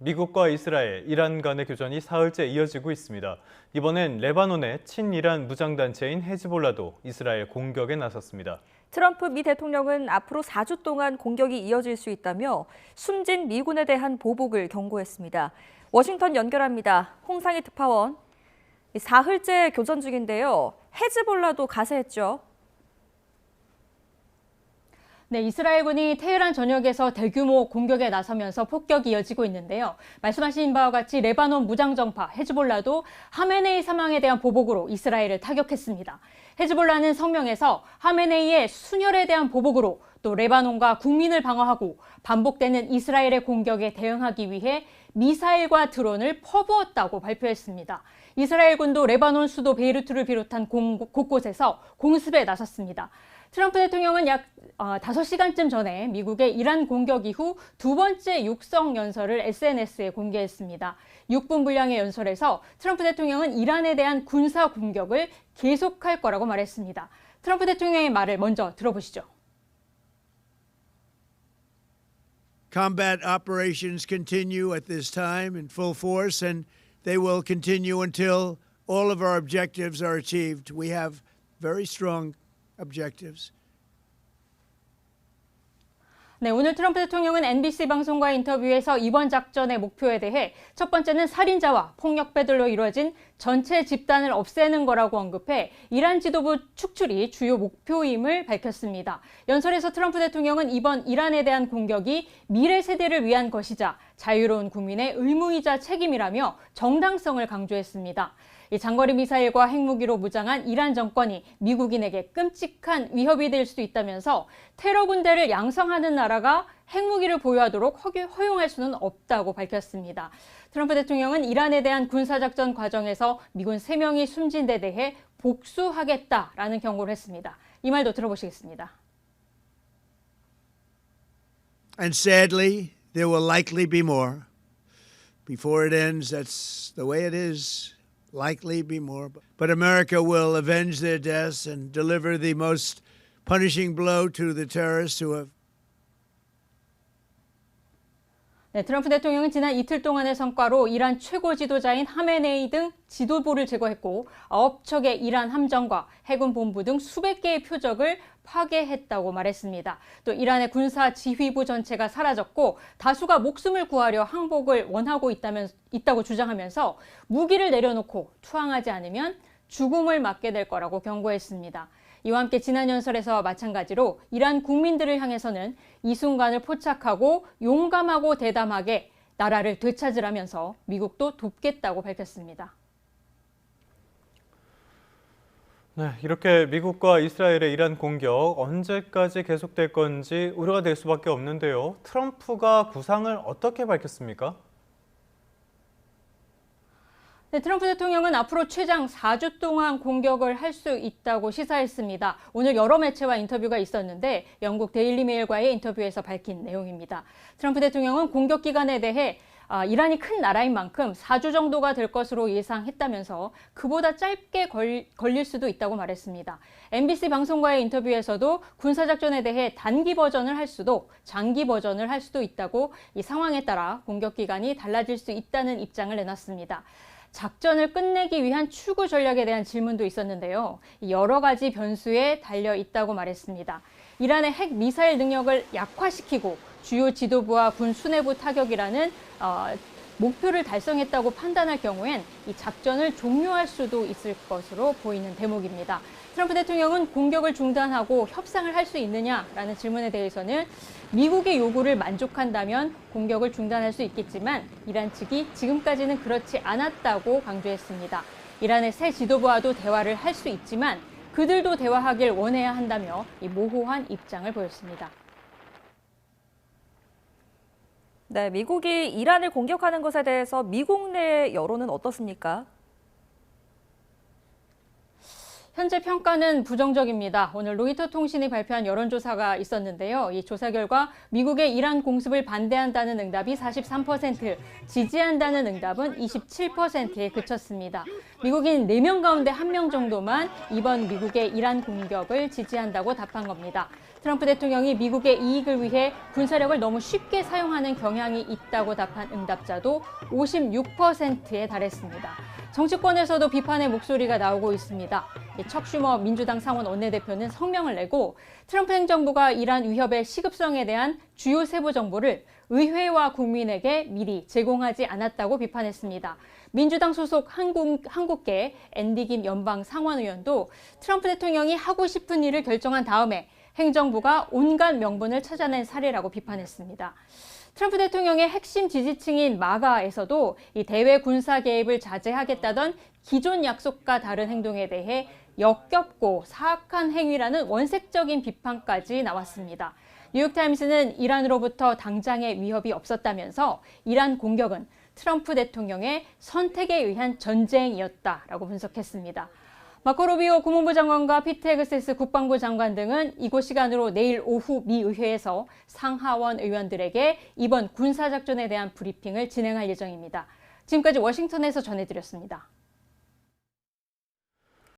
미국과 이스라엘, 이란 간의 교전이 사흘째 이어지고 있습니다. 이번엔 레바논의 친이란 무장단체인 헤즈볼라도 이스라엘 공격에 나섰습니다. 트럼프 미 대통령은 앞으로 4주 동안 공격이 이어질 수 있다며 숨진 미군에 대한 보복을 경고했습니다. 워싱턴 연결합니다. 홍상희 특파원. 사흘째 교전 중인데요. 헤즈볼라도 가세했죠. 네, 이스라엘군이 테헤란 전역에서 대규모 공격에 나서면서 폭격이 이어지고 있는데요. 말씀하신 바와 같이 레바논 무장정파 헤즈볼라도 하메네이 사망에 대한 보복으로 이스라엘을 타격했습니다. 헤즈볼라는 성명에서 하메네이의 순혈에 대한 보복으로 또 레바논과 국민을 방어하고 반복되는 이스라엘의 공격에 대응하기 위해 미사일과 드론을 퍼부었다고 발표했습니다. 이스라엘군도 레바논 수도 베이루트를 비롯한 곳곳에서 공습에 나섰습니다. 트럼프 대통령은 약 5시간쯤 전에 미국의 이란 공격 이후 두 번째 육성 연설을 SNS에 공개했습니다. 6분 분량의 연설에서 트럼프 대통령은 이란에 대한 군사 공격을 계속할 거라고 말했습니다. 트럼프 대통령의 말을 먼저 들어보시죠. Combat operations continue at this time in full force, and they will continue until all of our objectives are achieved. We have very strong objectives. 네, 오늘 트럼프 대통령은 NBC 방송과의 인터뷰에서 이번 작전의 목표에 대해 첫 번째는 살인자와 폭력배들로 이루어진 전체 집단을 없애는 거라고 언급해 이란 지도부 축출이 주요 목표임을 밝혔습니다. 연설에서 트럼프 대통령은 이번 이란에 대한 공격이 미래 세대를 위한 것이자 자유로운 국민의 의무이자 책임이라며 정당성을 강조했습니다. 이 장거리 미사일과 핵무기로 무장한 이란 정권이 미국인에게 끔찍한 위협이 될 수도 있다면서 테러 군대를 양성하는 나라가 핵무기를 보유하도록 허용할 수는 없다고 밝혔습니다. 트럼프 대통령은 이란에 대한 군사작전 과정에서 미군 3명이 숨진 데 대해 복수하겠다라는 경고를 했습니다. 이 말도 들어보시겠습니다. And sadly, there will likely be more. Before it ends, that's the way it is. Likely be more. But America will avenge their deaths and deliver the most punishing blow to the terrorists who have. 네, 트럼프 대통령은 지난 이틀 동안의 성과로 이란 최고 지도자인 하메네이 등 지도부를 제거했고 9척의 이란 함정과 해군 본부 등 수백 개의 표적을 파괴했다고 말했습니다. 또 이란의 군사 지휘부 전체가 사라졌고 다수가 목숨을 구하려 항복을 원하고 있다고 주장하면서 무기를 내려놓고 투항하지 않으면 죽음을 맞게 될 거라고 경고했습니다. 이와 함께 지난 연설에서와 마찬가지로 이란 국민들을 향해서는 이 순간을 포착하고 용감하고 대담하게 나라를 되찾으라면서 미국도 돕겠다고 밝혔습니다. 네, 이렇게 미국과 이스라엘의 이란 공격 언제까지 계속될 건지 우려가 될 수밖에 없는데요. 트럼프가 구상을 어떻게 밝혔습니까? 네, 트럼프 대통령은 앞으로 최장 4주 동안 공격을 할 수 있다고 시사했습니다. 오늘 여러 매체와 인터뷰가 있었는데 영국 데일리 메일과의 인터뷰에서 밝힌 내용입니다. 트럼프 대통령은 공격 기간에 대해 이란이 큰 나라인 만큼 4주 정도가 될 것으로 예상했다면서 그보다 짧게 걸릴 수도 있다고 말했습니다. MBC 방송과의 인터뷰에서도 군사작전에 대해 단기 버전을 할 수도 장기 버전을 할 수도 있다고 이 상황에 따라 공격 기간이 달라질 수 있다는 입장을 내놨습니다. 작전을 끝내기 위한 추구 전략에 대한 질문도 있었는데요. 여러 가지 변수에 달려 있다고 말했습니다. 이란의 핵 미사일 능력을 약화시키고 주요 지도부와 군 수뇌부 타격이라는 목표를 달성했다고 판단할 경우엔 이 작전을 종료할 수도 있을 것으로 보이는 대목입니다. 트럼프 대통령은 공격을 중단하고 협상을 할 수 있느냐라는 질문에 대해서는 미국의 요구를 만족한다면 공격을 중단할 수 있겠지만 이란 측이 지금까지는 그렇지 않았다고 강조했습니다. 이란의 새 지도부와도 대화를 할 수 있지만 그들도 대화하길 원해야 한다며 이 모호한 입장을 보였습니다. 네, 미국이 이란을 공격하는 것에 대해서 미국 내 여론은 어떻습니까? 현재 평가는 부정적입니다. 오늘 로이터 통신이 발표한 여론조사가 있었는데요. 이 조사 결과 미국의 이란 공습을 반대한다는 응답이 43%, 지지한다는 응답은 27%에 그쳤습니다. 미국인 4명 가운데 1명 정도만 이번 미국의 이란 공격을 지지한다고 답한 겁니다. 트럼프 대통령이 미국의 이익을 위해 군사력을 너무 쉽게 사용하는 경향이 있다고 답한 응답자도 56%에 달했습니다. 정치권에서도 비판의 목소리가 나오고 있습니다. 척 슈머 민주당 상원 원내대표는 성명을 내고 트럼프 행정부가 이란 위협의 시급성에 대한 주요 세부 정보를 의회와 국민에게 미리 제공하지 않았다고 비판했습니다. 민주당 소속 한국계 앤디 김 연방 상원의원도 트럼프 대통령이 하고 싶은 일을 결정한 다음에 행정부가 온갖 명분을 찾아낸 사례라고 비판했습니다. 트럼프 대통령의 핵심 지지층인 마가에서도 이 대외 군사 개입을 자제하겠다던 기존 약속과 다른 행동에 대해 역겹고 사악한 행위라는 원색적인 비판까지 나왔습니다. 뉴욕타임스는 이란으로부터 당장의 위협이 없었다면서 이란 공격은 트럼프 대통령의 선택에 의한 전쟁이었다라고 분석했습니다. 마코 루비오 국무부 장관과 피트 헤그세스 국방부 장관 등은 이곳 시간으로 내일 오후 미 의회에서 상하원 의원들에게 이번 군사작전에 대한 브리핑을 진행할 예정입니다. 지금까지 워싱턴에서 전해드렸습니다.